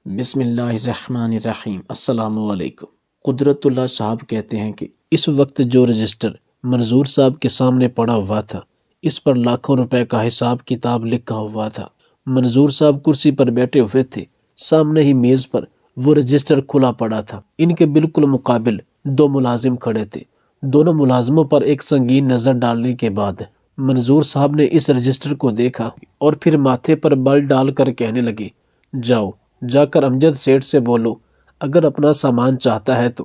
بسم اللہ الرحمن الرحیم۔ السلام علیکم۔ قدرت اللہ صاحب کہتے ہیں کہ اس وقت جو رجسٹر منظور صاحب کے سامنے پڑا ہوا تھا اس پر لاکھوں روپے کا حساب کتاب لکھا ہوا تھا۔ منظور صاحب کرسی پر بیٹھے ہوئے تھے، سامنے ہی میز پر وہ رجسٹر کھلا پڑا تھا۔ ان کے بالکل مقابل دو ملازم کھڑے تھے۔ دونوں ملازموں پر ایک سنگین نظر ڈالنے کے بعد منظور صاحب نے اس رجسٹر کو دیکھا اور پھر ماتھے پر بل ڈال کر کہنے لگے، جاؤ جا کر امجد سیٹھ سے بولو اگر اپنا سامان چاہتا ہے تو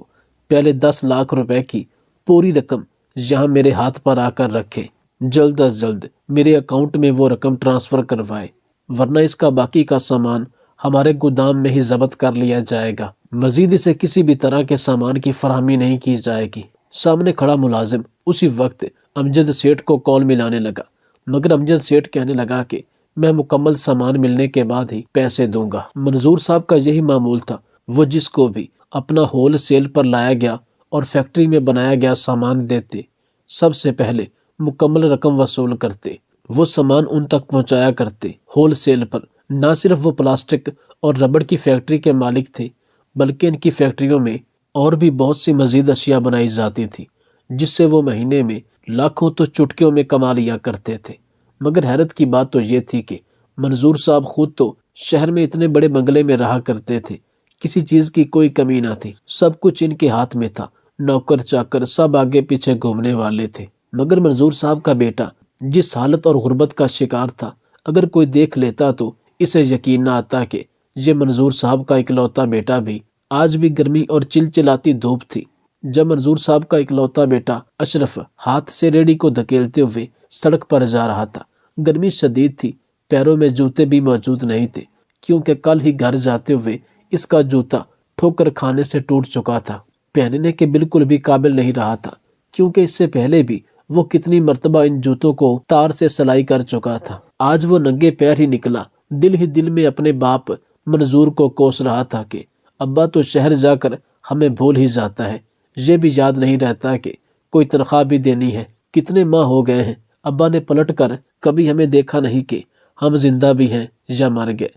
پہلے 10 لاکھ روپے کی پوری رقم یہاں میرے ہاتھ پر آ کر رکھے، جلد از جلد میرے اکاؤنٹ میں وہ رقم ٹرانسفر کروائے، ورنہ اس کا باقی کا سامان ہمارے گودام میں ہی ضبط کر لیا جائے گا۔ مزید اسے کسی بھی طرح کے سامان کی فراہمی نہیں کی جائے گی۔ سامنے کھڑا ملازم اسی وقت امجد سیٹھ کو کال ملانے لگا، مگر امجد سیٹھ کہنے لگا کہ میں مکمل سامان ملنے کے بعد ہی پیسے دوں گا۔ منظور صاحب کا یہی معمول تھا، وہ جس کو بھی اپنا ہول سیل پر لایا گیا اور فیکٹری میں بنایا گیا سامان دیتے، سب سے پہلے مکمل رقم وصول کرتے، وہ سامان ان تک پہنچایا کرتے ہول سیل پر۔ نہ صرف وہ پلاسٹک اور ربڑ کی فیکٹری کے مالک تھے بلکہ ان کی فیکٹریوں میں اور بھی بہت سی مزید اشیاء بنائی جاتی تھی جس سے وہ مہینے میں لاکھوں تو چٹکیوں میں کما لیا کرتے تھے۔ مگر حیرت کی بات تو یہ تھی کہ منظور صاحب خود تو شہر میں اتنے بڑے بنگلے میں رہا کرتے تھے، کسی چیز کی کوئی کمی نہ تھی، سب کچھ ان کے ہاتھ میں تھا، نوکر چاکر سب آگے پیچھے گھومنے والے تھے۔ مگر منظور صاحب کا بیٹا جس حالت اور غربت کا شکار تھا، اگر کوئی دیکھ لیتا تو اسے یقین نہ آتا کہ یہ منظور صاحب کا اکلوتا بیٹا بھی آج بھی گرمی اور چلچلاتی دھوپ تھی۔ جب منظور صاحب کا اکلوتا بیٹا اشرف ہاتھ سے ریڑھی کو دھکیلتے ہوئے سڑک پر جا رہا تھا، گرمی شدید تھی، پیروں میں جوتے بھی موجود نہیں تھے کیونکہ کل ہی گھر جاتے ہوئے اس کا جوتا ٹھوکر کھانے سے ٹوٹ چکا تھا، پہننے کے بالکل بھی قابل نہیں رہا تھا کیونکہ اس سے پہلے بھی وہ کتنی مرتبہ ان جوتوں کو تار سے سلائی کر چکا تھا۔ آج وہ ننگے پیر ہی نکلا، دل ہی دل میں اپنے باپ منظور کو کوس رہا تھا کہ ابا تو شہر جا کر ہمیں بھول ہی جاتا ہے، یہ بھی یاد نہیں رہتا کہ کوئی تنخواہ بھی دینی ہے، کتنے ماہ ہو گئے ہیں ابا نے پلٹ کر کبھی ہمیں دیکھا نہیں کہ ہم زندہ بھی ہیں یا مر گئے،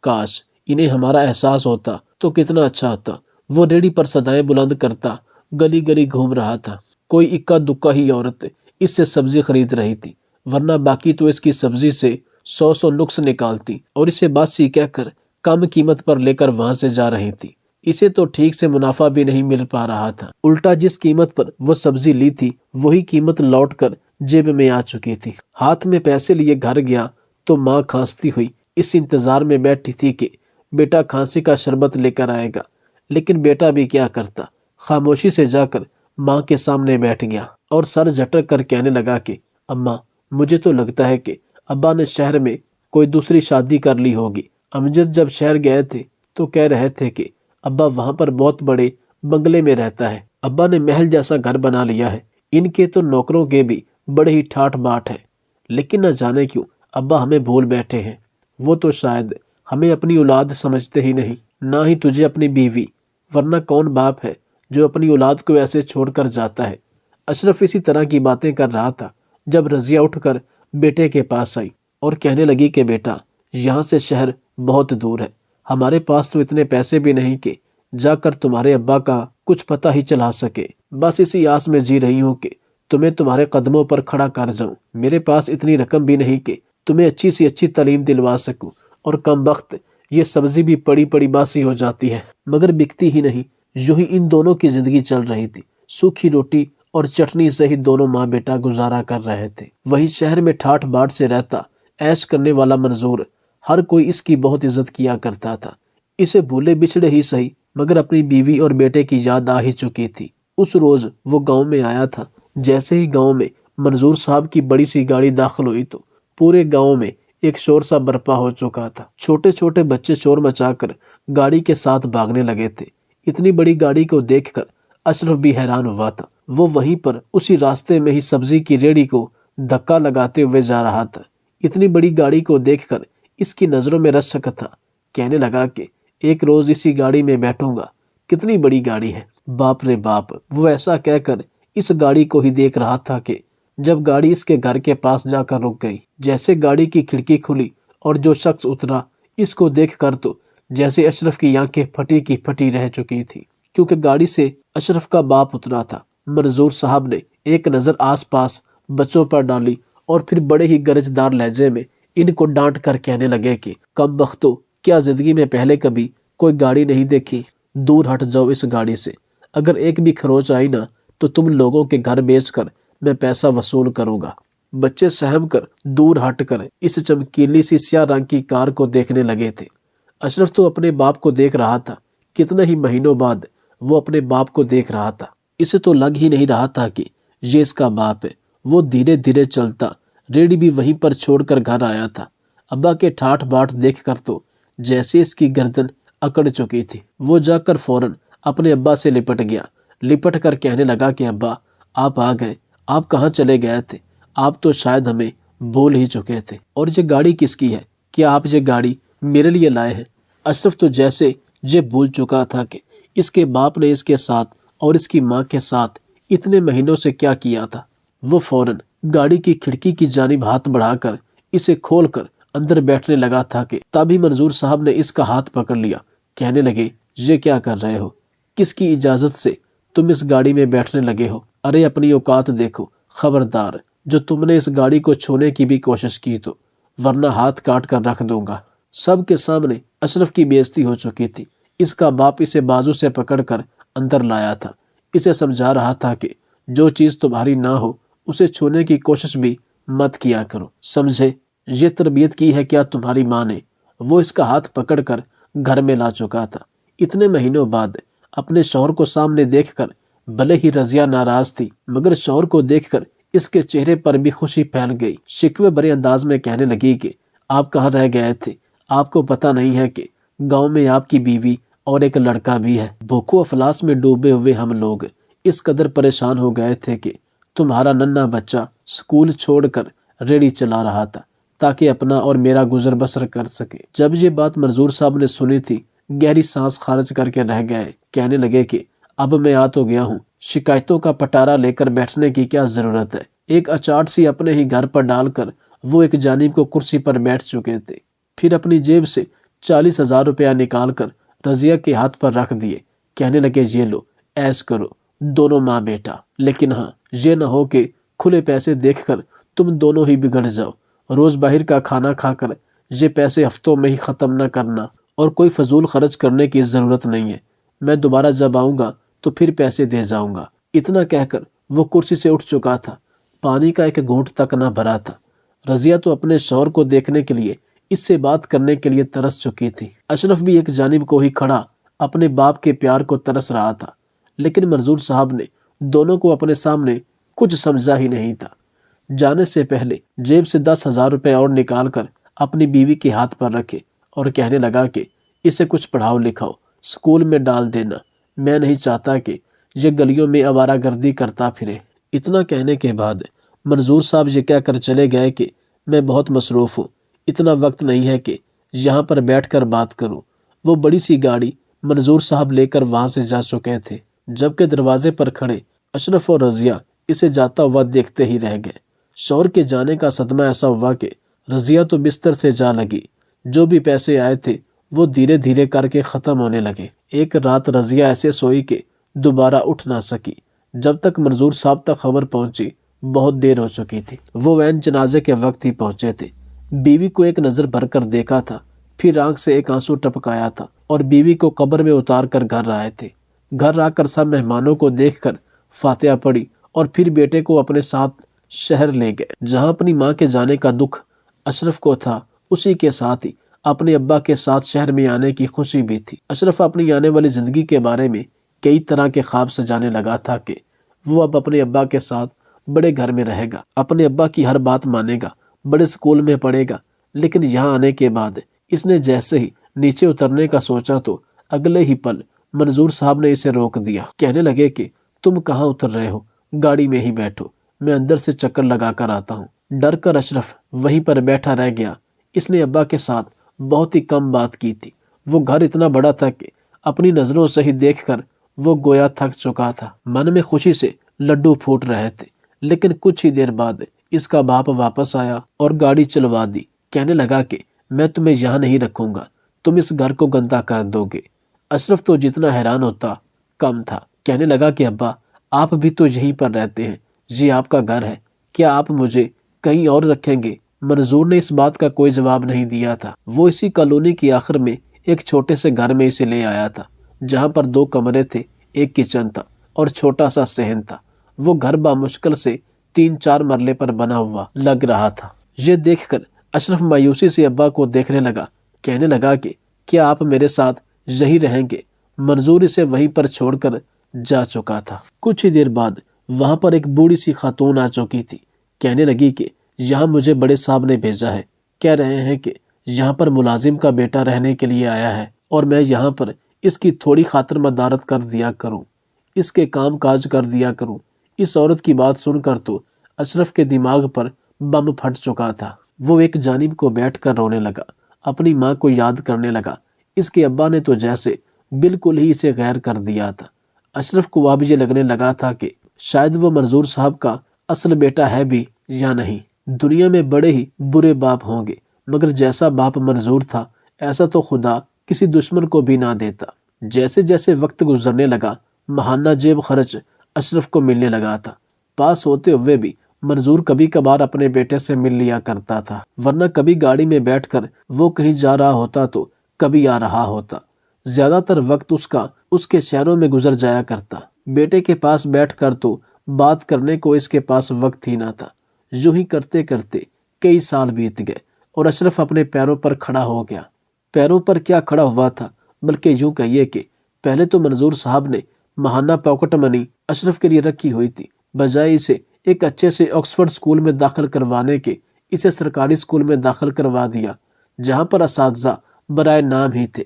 کاش انہیں ہمارا احساس ہوتا تو کتنا اچھا ہوتا۔ وہ ریڑھی پر صدائیں بلند کرتا گلی گلی گھوم رہا تھا، کوئی اکا دکا ہی عورت اس سے سبزی خرید رہی تھی، ورنہ باقی تو اس کی سبزی سے 100 نقص نکالتی اور اسے باسی کہہ کر کم قیمت پر لے کر وہاں سے جا رہی تھی۔ اسے تو ٹھیک سے منافع بھی نہیں مل پا رہا تھا، الٹا جس قیمت پر وہ سبزی لی تھی وہی قیمت لوٹ کر جیب میں آ چکی تھی۔ ہاتھ میں پیسے لیے گھر گیا تو ماں کھانستی ہوئی اس انتظار میں بیٹھی تھی کہ بیٹا کھانسی کا شربت لے کر آئے گا، لیکن بیٹا بھی کیا کرتا، خاموشی سے جا کر ماں کے سامنے بیٹھ گیا اور سر جھٹک کر کہنے لگا کہ اماں مجھے تو لگتا ہے کہ ابا نے شہر میں کوئی دوسری شادی کر لی ہوگی۔ امجد جب شہر گئے تھے تو کہہ رہے تھے کہ ابا وہاں پر بہت بڑے بنگلے میں رہتا ہے، ابا نے محل جیسا گھر بنا لیا ہے، ان کے تو نوکروں کے بھی بڑے ہی ٹھاٹ باٹ ہیں، لیکن نہ جانے کیوں ابا ہمیں بھول بیٹھے ہیں، وہ تو شاید ہمیں اپنی اولاد سمجھتے ہی نہیں، نہ ہی تجھے اپنی بیوی، ورنہ کون باپ ہے جو اپنی اولاد کو ایسے چھوڑ کر جاتا ہے۔ اشرف اسی طرح کی باتیں کر رہا تھا جب رضیہ اٹھ کر بیٹے کے پاس آئی اور کہنے لگی کہ بیٹا یہاں سے شہر بہت دور ہے، ہمارے پاس تو اتنے پیسے بھی نہیں کہ جا کر تمہارے ابا کا کچھ پتہ ہی چلا سکے، بس اسی آس میں جی رہی ہوں کہ تمہیں تمہارے قدموں پر کھڑا کر جاؤں، میرے پاس اتنی رقم بھی نہیں کہ تمہیں اچھی سی اچھی تعلیم دلوا سکوں، اور کم وقت یہ سبزی بھی پڑی پڑی باسی ہو جاتی ہے، مگر بکتی ہی نہیں۔ یوں ہی ان دونوں کی زندگی چل رہی تھی، سوکھی روٹی اور چٹنی سے ہی دونوں ماں بیٹا گزارا کر رہے تھے۔ وہیں شہر میں ٹھاٹ باٹ سے رہتا عیش کرنے والا منظور، ہر کوئی اس کی بہت عزت کیا کرتا تھا، اسے بھولے بچھڑے ہی صحیح مگر اپنی بیوی اور بیٹے کی یاد آ ہی چکی تھی۔ اس روز وہ گاؤں میں آیا تھا، جیسے ہی گاؤں میں منظور صاحب کی بڑی سی گاڑی داخل ہوئی تو پورے گاؤں میں ایک شور سا برپا ہو چکا تھا، چھوٹے چھوٹے بچے شور مچا کر گاڑی کے ساتھ بھاگنے لگے تھے۔ اتنی بڑی گاڑی کو دیکھ کر اشرف بھی حیران ہوا تھا، وہ وہیں پر اسی راستے میں ہی سبزی کی ریڑھی کو دھکا لگاتے ہوئے جا رہا تھا۔ اتنی بڑی گاڑی کو دیکھ کر اس کی نظروں میں رشک تھا، کہنے لگا کہ ایک روز اسی گاڑی میں بیٹھوں گا، کتنی بڑی گاڑی ہے، باپ رے باپ۔ وہ ایسا کہہ کر اس گاڑی کو ہی دیکھ رہا تھا کہ جب گاڑی اس کے گھر کے پاس جا کر رک گئی، جیسے گاڑی کی کھڑکی کھلی اور جو شخص اترا اس کو دیکھ کر تو جیسے اشرف کی آنکھیں پھٹی کی پھٹی رہ چکی تھی، کیونکہ گاڑی سے اشرف کا باپ اترا تھا۔ منظور صاحب نے ایک نظر آس پاس بچوں پر ڈالی اور پھر بڑے ہی گرجدار لہجے میں ان کو ڈانٹ کر کہنے لگے کہ کم بختو، کیا زندگی میں پہلے کبھی کوئی گاڑی نہیں دیکھی؟ دور ہٹ جاؤ اس گاڑی سے، اگر ایک بھی خروچ آئی نا تو تم لوگوں کے گھر بیچ کر میں پیسہ وصول کروں گا۔ بچے سہم کر دور ہٹ کر اس چمکیلی سی سیاہ رنگ کی کار کو دیکھنے لگے تھے۔ اشرف تو اپنے باپ کو دیکھ رہا تھا، کتنے ہی مہینوں بعد وہ اپنے باپ کو دیکھ رہا تھا۔ اسے تو لگ ہی نہیں رہا تھا کہ یہ اس کا باپ ہے۔ وہ دھیرے دھیرے چلتا، ریڑھی بھی وہیں پر چھوڑ کر گھر آیا تھا۔ ابا کے ٹھاٹھ باٹھ دیکھ کر تو جیسے اس کی گردن اکڑ چکی تھی۔ وہ جا کر فوراً اپنے ابا سے لپٹ گیا، لپٹ کر کہنے لگا کہ ابا، آپ آ گئے، آپ کہاں چلے گئے تھے؟ آپ تو شاید ہمیں بھول ہی چکے تھے۔ اور یہ گاڑی کس کی ہے؟ کیا آپ یہ گاڑی میرے لیے لائے ہیں؟ اشرف تو جیسے یہ بھول چکا تھا کہ اس کے باپ نے اس کے ساتھ اور اس کی ماں کے ساتھ اتنے مہینوں سے کیا کیا تھا۔ وہ فوراً گاڑی کی کھڑکی کی جانب ہاتھ بڑھا کر اسے کھول کر اندر بیٹھنے لگا تھا کہ تبھی منظور صاحب نے اس کا ہاتھ پکڑ لیا، کہنے لگے یہ کیا کر رہے ہو؟ کس کی اجازت سے تم اس گاڑی میں بیٹھنے لگے ہو؟ ارے اپنی اوقات دیکھو، خبردار جو تم نے اس گاڑی کو چھونے کی بھی کوشش کی تو ورنہ ہاتھ کاٹ کر رکھ دوں گا۔ سب کے سامنے اشرف کی بے عزتی ہو چکی تھی۔ اس کا باپ اسے بازو سے پکڑ کر اندر لایا تھا، اسے سمجھا رہا تھا کہ جو چیز تمہاری نہ ہو اسے چھونے کی کوشش بھی مت کیا کرو، سمجھے؟ یہ تربیت کی ہے کیا تمہاری ماں نے؟ وہ اس کا ہاتھ پکڑ کر گھر میں لا چکا تھا۔ اتنے مہینوں بعد اپنے شوہر کو سامنے دیکھ کر بھلے ہی رضیہ ناراض تھی، مگر شوہر کو دیکھ کر اس کے چہرے پر بھی خوشی پھیل گئی۔ شکوے بھرے انداز میں کہنے لگی کہ آپ کہاں رہ گئے تھے؟ آپ کو پتہ نہیں ہے کہ گاؤں میں آپ کی بیوی اور ایک لڑکا بھی ہے؟ بھوک و افلاس میں ڈوبے ہوئے ہم لوگ اس قدر پریشان ہو گئے تھے کہ تمہارا ننھا بچہ سکول چھوڑ کر ریڑھی چلا رہا تھا تاکہ اپنا اور میرا گزر بسر کر سکے۔ جب یہ بات منظور صاحب نے سنی تھی، گہری سانس خارج کر کے رہ گئے، کہنے لگے کہ اب میں آ تو گیا ہوں، شکایتوں کا پٹارا لے کر بیٹھنے کی کیا ضرورت ہے؟ ایک اچاٹ سی اپنے ہی گھر پر ڈال کر وہ ایک جانب کو کرسی پر بیٹھ چکے تھے، پھر اپنی جیب سے 40,000 روپیہ نکال کر رضیہ کے ہاتھ پر رکھ دیے، کہنے لگے یہ لو، ایش کرو دونوں ماں بیٹا، لیکن ہاں یہ نہ ہو کہ کھلے پیسے دیکھ کر تم دونوں ہی بگڑ جاؤ۔ روز باہر کا کھانا کھا کر یہ پیسے ہفتوں میں ہی ختم نہ کرنا، اور کوئی فضول خرچ کرنے کی ضرورت نہیں ہے، میں دوبارہ جب آؤں گا تو پھر پیسے دے جاؤں گا۔ اتنا کہہ کر وہ کرسی سے اٹھ چکا تھا، پانی کا ایک گھونٹ تک نہ بھرا تھا۔ رضیہ تو اپنے شوہر کو دیکھنے کے لیے، اس سے بات کرنے کے لیے ترس چکی تھی۔ اشرف بھی ایک جانب کو ہی کھڑا اپنے باپ کے پیار کو ترس رہا تھا، لیکن منظور صاحب نے دونوں کو اپنے سامنے کچھ سمجھا ہی نہیں تھا۔ جانے سے پہلے جیب سے 10,000 روپے اور نکال کر اپنی بیوی کے ہاتھ پر رکھے اور کہنے لگا کہ اسے کچھ پڑھاؤ لکھاؤ، اسکول میں ڈال دینا، میں نہیں چاہتا کہ یہ گلیوں میں آوارہ گردی کرتا پھرے۔ اتنا کہنے کے بعد منظور صاحب یہ کہہ کر چلے گئے کہ میں بہت مصروف ہوں، اتنا وقت نہیں ہے کہ یہاں پر بیٹھ کر بات کروں۔ وہ بڑی سی گاڑی منظور صاحب لے کر وہاں سے جا چکے تھے، جبکہ دروازے پر کھڑے اشرف اور رضیہ اسے جاتا ہوا دیکھتے ہی رہ گئے۔ شوہر کے جانے کا صدمہ ایسا ہوا کہ رضیہ تو بستر سے جا لگی، جو بھی پیسے آئے تھے وہ دھیرے دھیرے کر کے ختم ہونے لگے۔ ایک رات رضیہ ایسے سوئی کہ دوبارہ اٹھ نہ سکی۔ جب تک منظور صاحب تک خبر پہنچی بہت دیر ہو چکی تھی۔ وہ عین جنازے کے وقت ہی پہنچے تھے۔ بیوی کو ایک نظر بھر کر دیکھا تھا، پھر آنکھ سے ایک آنسو ٹپکایا تھا اور بیوی کو قبر میں اتار کر گھر آئے تھے۔ گھر آ کر سب مہمانوں کو دیکھ کر فاتحہ پڑھی اور پھر بیٹے کو اپنے ساتھ شہر لے گئے۔ جہاں اپنی ماں کے جانے کا دکھ اشرف کو تھا، اسی کے ساتھ ہی اپنے ابا کے ساتھ شہر میں آنے کی خوشی بھی تھی۔ اشرف اپنی آنے والی زندگی کے بارے میں کئی طرح کے خواب سجانے لگا تھا کہ وہ اب اپنے ابا کے ساتھ بڑے گھر میں رہے گا، اپنے ابا کی ہر بات مانے گا، بڑے اسکول میں پڑھے گا۔ لیکن یہاں آنے کے بعد اس نے جیسے ہی نیچے اترنے کا سوچا تو اگلے ہی پل منظور صاحب نے اسے روک دیا، کہنے لگے کہ تم کہاں اتر رہے ہو؟ گاڑی میں ہی بیٹھو، میں اندر سے چکر لگا کر آتا ہوں۔ ڈر کر اشرف وہیں پر بیٹھا رہ گیا۔ اس نے ابا کے ساتھ بہت ہی کم بات کی تھی۔ وہ گھر اتنا بڑا تھا کہ اپنی نظروں سے ہی دیکھ کر وہ گویا تھک چکا تھا۔ من میں خوشی سے لڈو پھوٹ رہے تھے، لیکن کچھ ہی دیر بعد اس کا باپ واپس آیا اور گاڑی چلوا دی، کہنے لگا کہ میں تمہیں یہاں نہیں رکھوں گا، تم اس گھر کو گندا کر دو گے۔ اشرف تو جتنا حیران ہوتا کم تھا۔ کہنے لگا کہ ابا آپ بھی تو یہیں پر رہتے ہیں، یہ آپ کا گھر ہے، کیا آپ مجھے کہیں اور رکھیں گے؟ منظور نے اس بات کا کوئی جواب نہیں دیا تھا۔ وہ اسی کالونی کی آخر میں ایک چھوٹے سے گھر میں اسے لے آیا تھا، جہاں پر 2 کمرے تھے، ایک کچن تھا اور چھوٹا سا صحن تھا۔ وہ گھر بامشکل سے 3-4 مرلے پر بنا ہوا لگ رہا تھا۔ یہ دیکھ کر اشرف مایوسی سے ابا کو دیکھنے لگا، کہنے لگا کہ کیا آپ میرے ساتھ یہی رہیں گے؟ منظور اسے وہیں پر چھوڑ کر جا چکا تھا۔ کچھ ہی دیر بعد وہاں پر ایک بوڑھی سی خاتون آ چکی تھی۔ کہنے لگی کہ یہاں مجھے بڑے صاحب نے بھیجا ہے، کہہ رہے ہیں کہ یہاں پر ملازم کا بیٹا رہنے کے لیے آیا ہے اور میں یہاں پر اس کی تھوڑی خاطر مدارت کر دیا کروں، اس کے کام کاج کر دیا کروں۔ اس عورت کی بات سن کر تو اشرف کے دماغ پر بم پھٹ چکا تھا۔ وہ ایک جانب کو بیٹھ کر رونے لگا، اپنی ماں کو یاد کرنے لگا۔ اس کے ابا نے تو جیسے بالکل ہی اسے غیر کر دیا تھا۔ اشرف کو اب یہ لگنے لگا تھا کہ شاید وہ منظور صاحب کا اصل بیٹا ہے بھی یا نہیں۔ دنیا میں بڑے ہی برے باپ ہوں گے، مگر جیسا باپ منظور تھا ایسا تو خدا کسی دشمن کو بھی نہ دیتا۔ جیسے جیسے وقت گزرنے لگا، ماہانہ جیب خرچ اشرف کو ملنے لگا تھا۔ پاس ہوتے ہوئے بھی منظور کبھی کبھار اپنے بیٹے سے مل لیا کرتا تھا، ورنہ کبھی گاڑی میں بیٹھ کر وہ کہیں جا رہا ہوتا تو کبھی آ رہا ہوتا۔ زیادہ تر وقت اس کے شہروں میں گزر جایا کرتا۔ بیٹے کے پاس بیٹھ کر تو بات کرنے کو اس کے پاس وقت ہی نہ تھا۔ یوں ہی کرتے کرتے کئی سال بیت گئے اور اشرف اپنے پیروں پر کھڑا ہو گیا۔ پیروں پر کیا کھڑا ہوا تھا، بلکہ یوں کہیے کہ پہلے تو منظور صاحب نے ماہانہ پاکٹ منی اشرف کے لیے رکھی ہوئی تھی۔ بجائے اسے ایک اچھے سے آکسفورڈ اسکول میں داخل کروانے کے اسے سرکاری اسکول میں داخل کروا دیا، جہاں پر اساتذہ برائے نام ہی تھے۔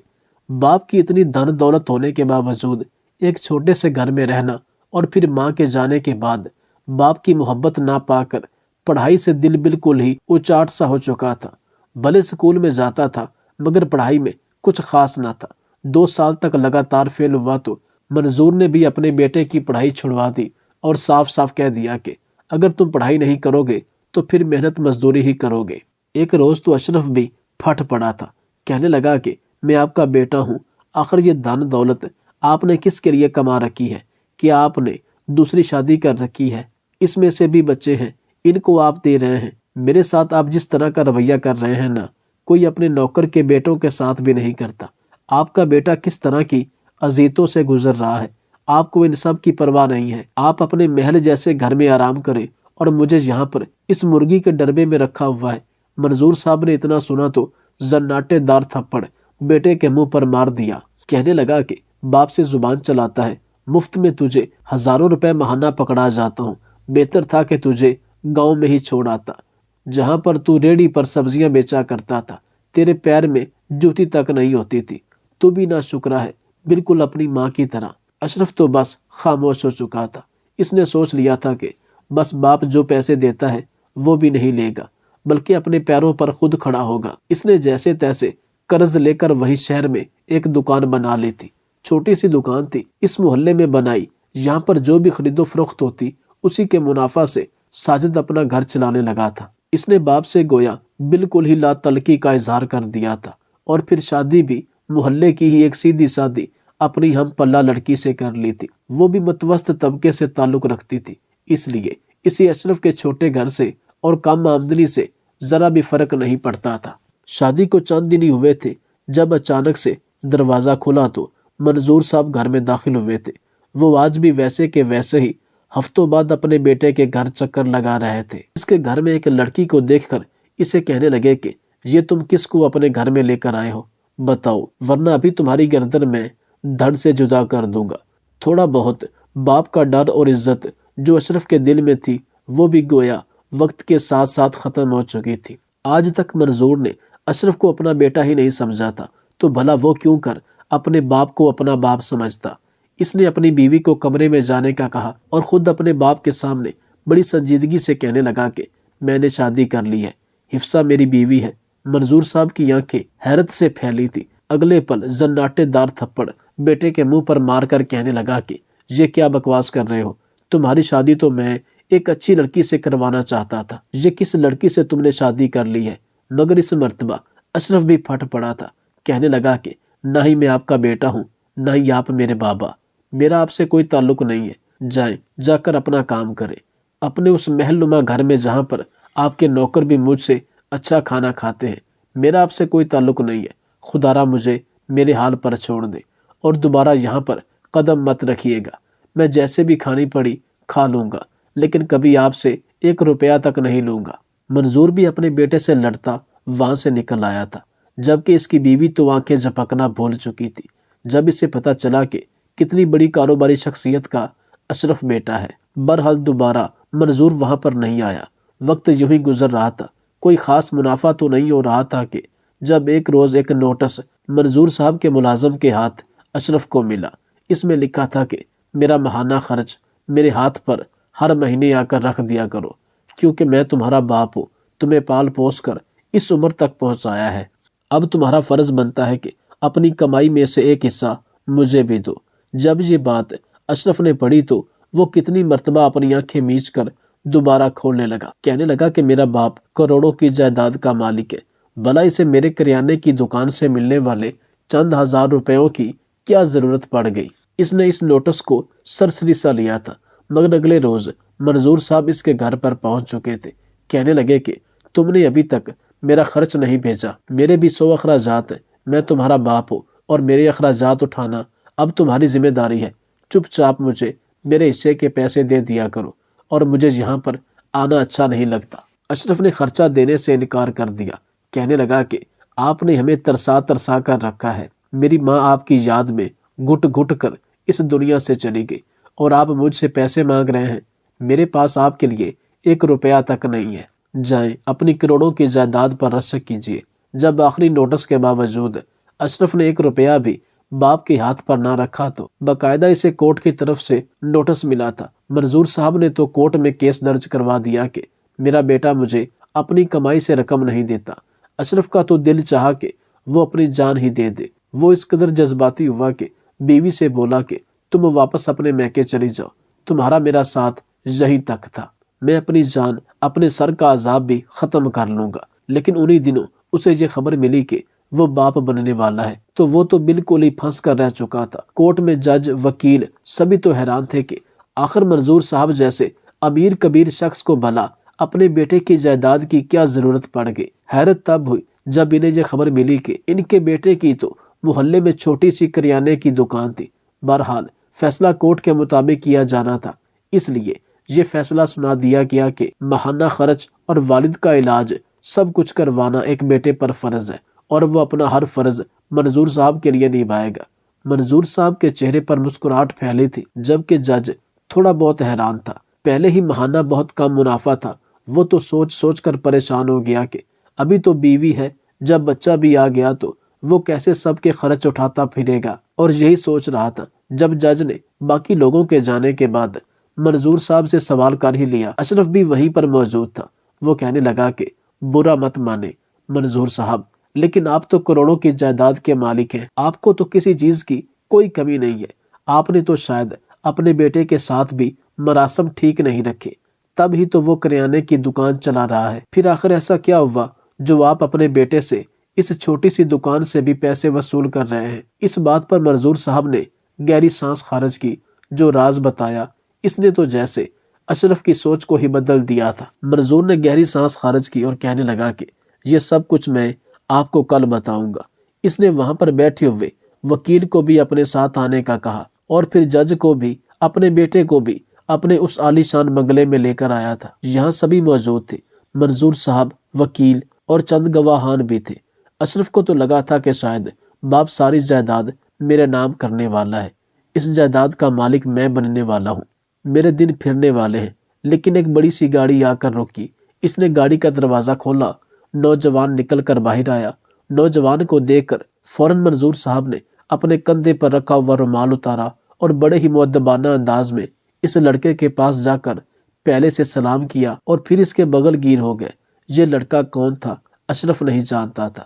باپ کی اتنی دھن دولت ہونے کے باوجود ایک چھوٹے سے گھر میں رہنا اور پھر ماں کے جانے کے بعد باپ کی محبت نہ پا کر پڑھائی سے دل بالکل ہی اچاٹ سا ہو چکا تھا۔ بھلے اسکول میں جاتا تھا مگر پڑھائی میں کچھ خاص نہ تھا۔ 2 سال تک لگاتار فیل ہوا تو منظور نے بھی اپنے بیٹے کی پڑھائی چھڑوا دی اور صاف صاف کہہ دیا کہ اگر تم پڑھائی نہیں کرو گے تو پھر محنت مزدوری ہی کرو گے۔ ایک روز تو اشرف بھی پھٹ پڑا تھا، کہنے لگا کہ میں آپ کا بیٹا ہوں، آخر یہ دھن دولت آپ نے کس کے لیے کما رکھی ہے؟ کیا آپ نے دوسری شادی کر رکھی ہے؟ اس میں سے بھی بچے ہیں، ان کو آپ دے رہے ہیں۔ میرے ساتھ آپ جس طرح کا رویہ کر رہے ہیں نا، کوئی اپنے نوکر کے بیٹوں کے ساتھ بھی نہیں کرتا۔ آپ کا بیٹا کس طرح کی اذیتوں سے گزر رہا ہے، آپ کو ان سب کی پرواہ نہیں ہے۔ آپ اپنے محل جیسے گھر میں آرام کریں اور مجھے یہاں پر اس مرغی کے ڈربے میں رکھا ہوا ہے۔ منظور صاحب نے اتنا سنا تو زناٹے دار تھپڑ بیٹے کے منہ پر مار دیا۔ کہنے لگا کہ باپ سے زبان چلاتا ہے، مفت میں تجھے ہزاروں روپے ماہانہ پکڑا جاتا ہوں، بہتر تھا کہ تجھے گاؤں میں ہی چھوڑ آتا، جہاں پر تو ریڑھی پر سبزیاں بیچا کرتا تھا، تیرے پیر میں جوتی تک نہیں ہوتی تھی، تو بھی نہ شکرا ہے، بالکل اپنی ماں کی طرح۔ اشرف تو بس خاموش ہو چکا تھا۔ اس نے سوچ لیا تھا کہ بس باپ جو پیسے دیتا ہے وہ بھی نہیں لے گا، بلکہ اپنے پیروں پر خود کھڑا ہوگا۔ اس نے جیسے تیسے قرض لے کر وہی شہر میں ایک دکان بنا لی تھی۔ چھوٹی سی دکان تھی، اس محلے میں بنائی، یہاں پر جو بھی خرید و فروخت ہوتی اسی کے منافع سے ساجد اپنا گھر چلانے لگا تھا۔ اس نے باپ سے گویا بالکل ہی لا تعلقی کا اظہار کر دیا تھا، اور پھر شادی بھی محلے کی ہی ایک سیدھی سادی اپنی ہم پلہ لڑکی سے کر لی تھی۔ وہ بھی متوسط طبقے سے تعلق رکھتی تھی، اس لیے اسی اشرف کے چھوٹے گھر سے اور کم آمدنی سے ذرا بھی فرق نہیں پڑتا تھا۔ شادی کو چند دن ہی ہوئے تھے جب اچانک سے دروازہ کھلا تو منظور صاحب گھر میں داخل ہوئے تھے۔ وہ آج بھی ویسے کے ویسے ہی ہفتوں بعد اپنے بیٹے کے گھر چکر لگا رہے تھے۔ اس کے گھر میں ایک لڑکی کو دیکھ کر اسے کہنے لگے کہ یہ تم کس کو اپنے گھر میں لے کر آئے ہو، بتاؤ، ورنہ ابھی تمہاری گردن میں دھڑ سے جدا کر دوں گا۔ تھوڑا بہت باپ کا ڈر اور عزت جو اشرف کے دل میں تھی وہ بھی گویا وقت کے ساتھ ساتھ ختم ہو چکی تھی۔ آج تک منظور نے اشرف کو اپنا بیٹا ہی نہیں سمجھا تھا، تو بھلا وہ کیوں کر اپنے باپ کو اپنا باپ سمجھتا۔ اس نے اپنی بیوی کو کمرے میں جانے کا کہا اور خود اپنے باپ کے سامنے بڑی سنجیدگی سے کہنے لگا کہ میں نے شادی کر لی ہے، حفصہ میری بیوی ہے۔ منظور صاحب کی آنکھیں حیرت سے پھیلی تھی۔ اگلے پل زناٹے دار تھپڑ بیٹے کے منہ پر مار کر کہنے لگا کہ یہ کیا بکواس کر رہے ہو، تمہاری شادی تو میں ایک اچھی لڑکی سے کروانا چاہتا تھا، یہ کس لڑکی سے تم نے شادی کر لی ہے؟ مگر اس مرتبہ اشرف بھی پھٹ پڑا تھا، کہنے لگا کہ نہ ہی میں آپ کا بیٹا ہوں، نہ ہی آپ میرے بابا، میرا آپ سے کوئی تعلق نہیں ہے، جائیں جا کر اپنا کام کریں اپنے اس محل نما گھر میں جہاں پر آپ کے نوکر بھی مجھ سے اچھا کھانا کھاتے ہیں، میرا آپ سے کوئی تعلق نہیں ہے، خدا را مجھے میرے حال پر چھوڑ دے اور دوبارہ یہاں پر قدم مت رکھیے گا، میں جیسے بھی کھانی پڑی کھا لوں گا لیکن کبھی آپ سے 1 روپیہ تک نہیں لوں گا۔ منظور بھی اپنے بیٹے سے لڑتا وہاں سے نکل آیا تھا، جبکہ اس کی بیوی تو آنکھیں جھپکنا بھول چکی تھی جب اسے پتہ چلا کہ کتنی بڑی کاروباری شخصیت کا اشرف بیٹا ہے۔ بہرحال دوبارہ منظور وہاں پر نہیں آیا۔ وقت یوں ہی گزر رہا تھا، کوئی خاص منافع تو نہیں ہو رہا تھا کہ جب ایک روز ایک نوٹس منظور صاحب کے ملازم کے ہاتھ اشرف کو ملا۔ اس میں لکھا تھا کہ میرا ماہانہ خرچ میرے ہاتھ پر ہر مہینے آ کر رکھ دیا کرو، کیونکہ میں تمہارا باپ ہوں، تمہیں پال پوس کر اس عمر تک پہنچایا ہے، اب تمہارا فرض بنتا ہے کہ اپنی کمائی میں سے ایک حصہ مجھے بھی دو۔ جب یہ بات اشرف نے پڑھی تو وہ کتنی مرتبہ اپنی آنکھیں میچ کر دوبارہ کھولنے لگا، کہنے لگا کہ میرا باپ کروڑوں کی جائیداد کا مالک ہے، بھلا اسے میرے کریانے کی دکان سے ملنے والے چند ہزار روپیوں کی کیا ضرورت پڑ گئی۔ اس نے اس نوٹس کو سرسری سا لیا تھا، مگر اگلے روز منظور صاحب اس کے گھر پر پہنچ چکے تھے۔ کہنے لگے کہ تم نے ابھی تک میرا خرچ نہیں بھیجا، میرے بھی 100 اخراجات ہیں، میں تمہارا باپ ہوں اور میرے اخراجات اٹھانا اب تمہاری ذمہ داری ہے، چپ چاپ مجھے میرے حصے کے پیسے دے دیا کرو اور مجھے یہاں پر آنا اچھا نہیں لگتا۔ اشرف نے خرچہ دینے سے انکار کر دیا، کہنے لگا کہ آپ نے ہمیں ترسا ترسا کر رکھا ہے، میری ماں آپ کی یاد میں گھٹ گھٹ کر اس دنیا سے چلی گئی اور آپ مجھ سے پیسے مانگ رہے ہیں، میرے پاس آپ کے لیے 1 روپیہ تک نہیں ہے، جائیں اپنی کروڑوں کی جائیداد پر رشک کیجیے۔ جب آخری نوٹس کے باوجود اشرف نے 1 روپیہ بھی باپ کے ہاتھ پر نہ رکھا تو باقاعدہ اسے کورٹ کی طرف سے نوٹس ملا تھا۔ منظور صاحب نے تو کورٹ میں کیس درج کروا دیا کہ میرا بیٹا مجھے اپنی کمائی سے رقم نہیں دیتا۔ اشرف کا تو دل چاہا کہ وہ اپنی جان ہی دے دے۔ وہ اس قدر جذباتی ہوا کہ بیوی سے بولا کہ تم واپس اپنے میکے چلی جاؤ، تمہارا میرا ساتھ یہی تک تھا، میں اپنی جان اپنے سر کا عذاب بھی ختم کر لوں گا۔ لیکن انہی دنوں اسے یہ خبر ملی کہ وہ باپ بننے والا ہے تو وہ تو بالکل ہی پھنس کر رہ چکا تھا۔ کورٹ میں جج، وکیل سبھی تو حیران تھے کہ آخر منظور صاحب جیسے امیر کبیر شخص کو بھلا اپنے بیٹے کی جائیداد کی کیا ضرورت پڑ گئی۔ حیرت تب ہوئی جب انہیں یہ خبر ملی کہ ان کے بیٹے کی تو محلے میں چھوٹی سی کریانے کی دکان تھی۔ بہرحال فیصلہ کورٹ کے مطابق کیا جانا تھا، اس لیے یہ فیصلہ سنا دیا گیا کہ ماہانہ خرچ اور والد کا علاج سب کچھ کروانا ایک بیٹے پر فرض ہے اور وہ اپنا ہر فرض منظور صاحب کے لیے نبھائے گا۔ منظور صاحب کے چہرے پر مسکراہٹ پھیلی تھی، جبکہ جج تھوڑا بہت حیران تھا۔ پہلے ہی ماہانہ بہت کم منافع تھا، وہ تو سوچ سوچ کر پریشان ہو گیا کہ ابھی تو بیوی ہے، جب بچہ بھی آ گیا تو وہ کیسے سب کے خرچ اٹھاتا پھرے گا۔ اور یہی سوچ رہا تھا جب جج نے باقی لوگوں کے جانے کے بعد منظور صاحب سے سوال کر ہی لیا۔ اشرف بھی وہیں پر موجود تھا۔ وہ کہنے لگا کہ برا مت مانے منظور صاحب، لیکن آپ تو کروڑوں کی جائیداد کے مالک ہیں، آپ کو تو کسی چیز کی کوئی کمی نہیں ہے۔ آپ نے تو شاید اپنے بیٹے کے ساتھ بھی مراسم ٹھیک نہیں رکھے، تب ہی تو وہ کریانے کی دکان چلا رہا ہے۔ پھر آخر ایسا کیا ہوا جو آپ اپنے بیٹے سے اس چھوٹی سی دکان سے بھی پیسے وصول کر رہے ہیں؟ اس بات پر منظور صاحب نے گہری سانس خارج کی۔ جو راز بتایا اس نے تو جیسے اشرف کی سوچ کو ہی بدل دیا تھا۔ منظور نے گہری سانس خارج کی اور کہنے لگا کہ یہ سب کچھ میں آپ کو کل بتاؤں گا۔ اس نے وہاں پر بیٹھے ہوئے وکیل کو بھی اپنے ساتھ آنے کا کہا اور پھر جج کو بھی اپنے بیٹے کو بھی اپنے اس عالی شان بنگلے میں لے کر آیا تھا۔ یہاں سبھی موجود تھے، منظور صاحب، وکیل اور چند گواہان بھی تھے۔ اشرف کو تو لگا تھا کہ شاید باپ ساری جائیداد میرے نام کرنے والا ہے، اس جائیداد کا مالک میں بننے والا ہوں، میرے دن پھرنے والے ہیں۔ لیکن ایک بڑی سی گاڑی آ کر رکی، اس نے گاڑی کا دروازہ کھولا، نوجوان نکل کر باہر آیا۔ نوجوان کو دیکھ کر فوراً منظور صاحب نے اپنے کندھے پر رکھا ہوا رومال اتارا اور بڑے ہی مؤدبانہ انداز میں اس لڑکے کے پاس جا کر پہلے سے سلام کیا اور پھر اس کے بغل گیر ہو گئے۔ یہ لڑکا کون تھا اشرف نہیں جانتا تھا۔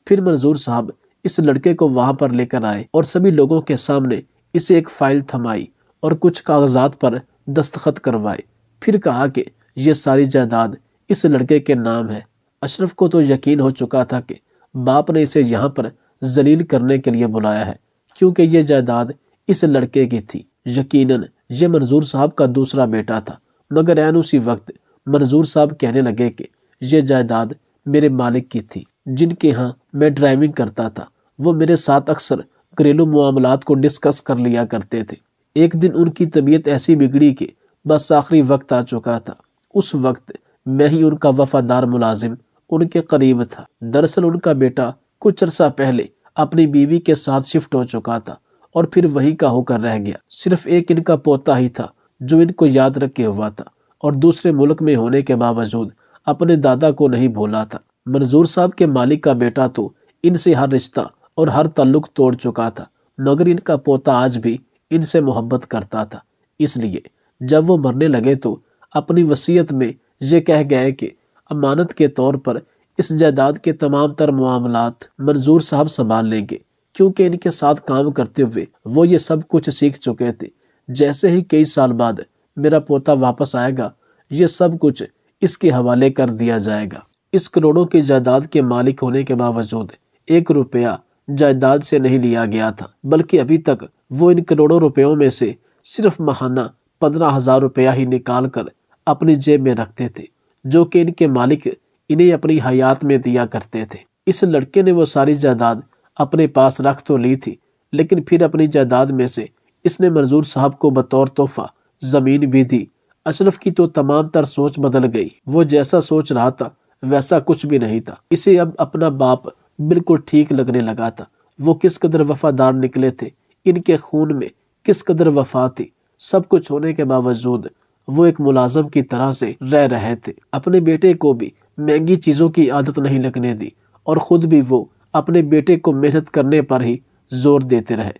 پھر منظور صاحب اس لڑکے کو وہاں پر لے کر آئے اور سبھی لوگوں کے سامنے اسے ایک فائل تھمائی اور کچھ کاغذات پر دستخط کروائے۔ پھر کہا کہ یہ ساری جائیداد اس لڑکے کے نام ہے۔ اشرف کو تو یقین ہو چکا تھا کہ باپ نے اسے یہاں پر ذلیل کرنے کے لیے بلایا ہے، کیونکہ یہ جائیداد اس لڑکے کی تھی۔ یقیناً یہ منظور صاحب کا دوسرا بیٹا تھا، مگر عین اسی وقت منظور صاحب کہنے لگے کہ یہ جائیداد میرے مالک کی تھی، جن کے ہاں میں ڈرائیونگ کرتا تھا۔ وہ میرے ساتھ اکثر گھریلو معاملات کو ڈسکس کر لیا کرتے تھے۔ ایک دن ان کی طبیعت ایسی بگڑی کہ بس آخری وقت آ چکا تھا۔ اس وقت میں ہی ان کا وفادار ملازم ان کے قریب تھا۔ دراصل ان کا بیٹا کچھ عرصہ پہلے اپنی بیوی کے ساتھ شفٹ ہو چکا تھا اور پھر وہیں کا ہو کر رہ گیا۔ صرف ایک ان کا پوتا ہی تھا جو ان کو یاد رکھے ہوا تھا اور دوسرے ملک میں ہونے کے باوجود اپنے دادا کو نہیں بھولا تھا۔ منظور صاحب کے مالک کا بیٹا تو ان سے ہر رشتہ اور ہر تعلق توڑ چکا تھا، مگر ان کا پوتا آج بھی ان سے محبت کرتا تھا۔ اس لیے جب وہ مرنے لگے تو اپنی وصیت میں یہ کہہ گئے کہ امانت کے طور پر اس جائیداد کے تمام تر معاملات منظور صاحب سنبھال لیں گے، کیونکہ ان کے ساتھ کام کرتے ہوئے وہ یہ سب کچھ سیکھ چکے تھے۔ جیسے ہی کئی سال بعد میرا پوتا واپس آئے گا، یہ سب کچھ اس کے حوالے کر دیا جائے گا۔ اس کروڑوں کی جائیداد کے مالک ہونے کے باوجود 1 روپیہ جائیداد سے نہیں لیا گیا تھا، بلکہ ابھی تک وہ ان کروڑوں روپیوں میں سے صرف ماہانہ 15,000 روپیہ ہی نکال کر اپنی جیب میں رکھتے تھے، جو کہ ان کے مالک انہیں اپنی حیات میں دیا کرتے تھے۔ اس لڑکے نے وہ ساری جائیداد اپنے پاس رکھ تو لی تھی، لیکن پھر اپنی جائیداد میں سے اس نے منظور صاحب کو بطور تحفہ زمین بھی دی۔ اشرف کی تو تمام تر سوچ بدل گئی۔ وہ جیسا سوچ رہا تھا ویسا کچھ بھی نہیں تھا۔ اسے اب اپنا باپ بالکل ٹھیک لگنے لگا تھا۔ وہ کس قدر وفادار نکلے تھے، ان کے خون میں کس قدر وفا تھی۔ سب کچھ ہونے کے باوجود وہ ایک ملازم کی طرح سے رہ رہے تھے۔ اپنے بیٹے کو بھی مہنگی چیزوں کی عادت نہیں لگنے دی اور خود بھی وہ اپنے بیٹے کو محنت کرنے پر ہی زور دیتے رہے۔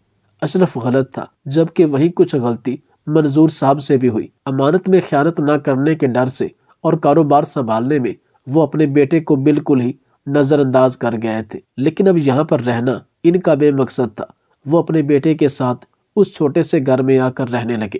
اشرف غلط تھا، جبکہ وہی کچھ غلطی منظور صاحب سے بھی ہوئی۔ امانت میں خیانت نہ کرنے کے ڈر سے اور کاروبار سنبھالنے میں وہ اپنے بیٹے کو بالکل ہی نظر انداز کر گئے تھے۔ لیکن اب یہاں پر رہنا ان کا بے مقصد تھا۔ وہ اپنے بیٹے کے ساتھ اس چھوٹے سے گھر میں آ کر رہنے لگے۔